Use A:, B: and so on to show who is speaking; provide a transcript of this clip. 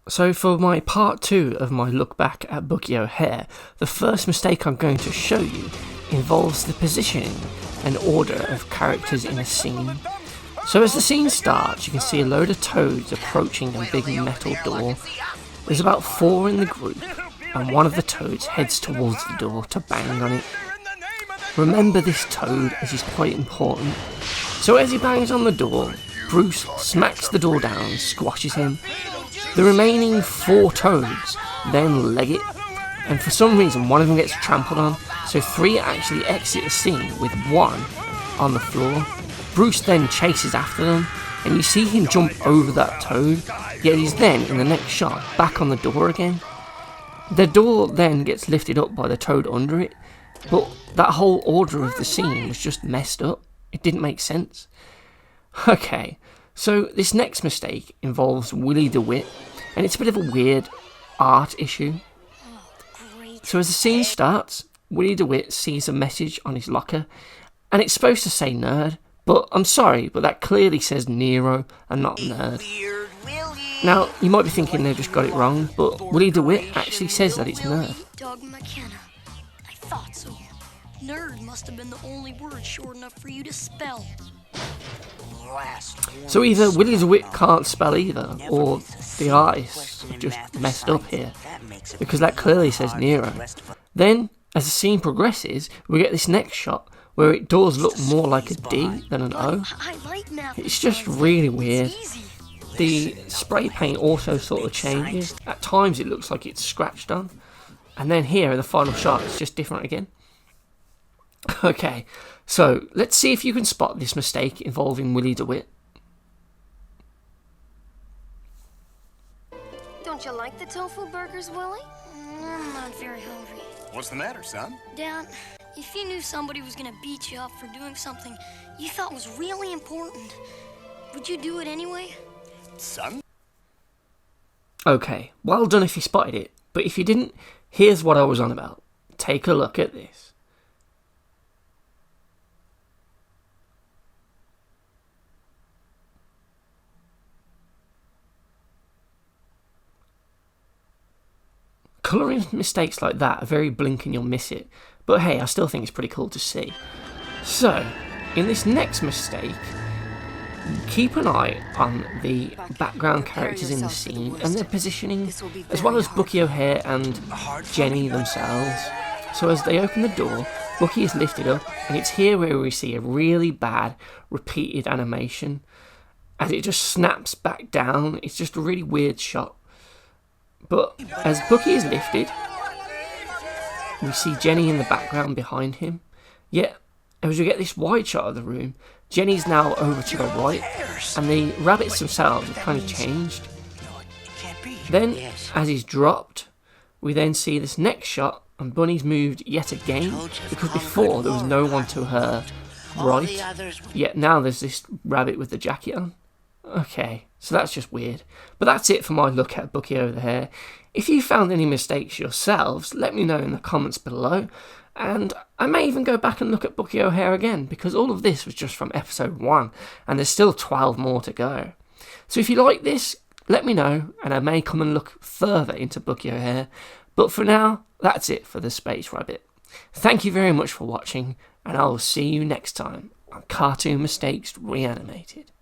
A: So for my part 2 of my look back at Bucky O Hare, the first mistake I'm going to show you involves the positioning and order of characters in a scene. So as the scene starts, you can see a load of toads approaching a big metal door. There's about 4 in the group, and one of the toads heads towards the door to bang on it. Remember this toad, as he's quite important. So as he bangs on the door, Bruce smacks the door down and squashes him. The remaining 4 toads then leg it, and for some reason one of them gets trampled on, so 3 actually exit the scene with 1 on the floor. Bruce then chases after them, and you see him jump over that toad, yet he's then, in the next shot, back on the door again. The door then gets lifted up by the toad under it, but that whole order of the scene was just messed up. It didn't make sense. Okay, so this next mistake involves Willie DeWitt, and it's a bit of a weird art issue. So as the scene starts, Willie DeWitt sees a message on his locker, and it's supposed to say nerd, but I'm sorry, but that clearly says Nero and not nerd. Now, you might be thinking they've just got it wrong, but Willie DeWitt actually says that it's nerd.
B: Doug McKenna. I thought so. Nerd must have been the only word short enough for you to spell.
A: So either Willie DeWitt can't spell either, or the artists have just messed up here, because that clearly says Nero. Then, as the scene progresses, we get this next shot, where it does look more like a D than an O. It's just really weird. The spray paint also sort of changes. At times it looks like it's scratched on, and then here in the final shot it's just different again. Okay, so let's see if you can spot this mistake involving Willie DeWitt.
B: Don't you like the tofu burgers, Willie? I'm not very hungry.
C: What's the matter, son?
B: Dad, if you knew somebody was gonna beat you up for doing something you thought was really important, would you do it anyway?
C: Son?
A: Okay, well done if you spotted it, but if you didn't, here's what I was on about. Take a look at this. Colouring mistakes like that are very blink and you'll miss it, but hey, I still think it's pretty cool to see. So, in this next mistake, keep an eye on the background characters in the scene and their positioning, as well as Bucky O Hare and Jenny themselves. So as they open the door, Bucky is lifted up, and it's here where we see a really bad repeated animation. As it just snaps back down, it's just a really weird shot. But as Bucky is lifted, we see Jenny in the background behind him. Yet, as we get this wide shot of the room, Jenny's now over to the right, and the rabbits themselves have kind of changed. Then, as he's dropped, we then see this next shot, and Bunny's moved yet again, because before there was no one to her right, yet now there's this rabbit with the jacket on. Okay, so that's just weird. But that's it for my look at Bucky O Hare. If you found any mistakes yourselves, let me know in the comments below. And I may even go back and look at Bucky O Hare again, because all of this was just from episode 1, and there's still 12 more to go. So if you like this, let me know, and I may come and look further into Bucky O Hare. But for now, that's it for the Space Rabbit. Thank you very much for watching, and I will see you next time on Cartoon Mistakes Reanimated.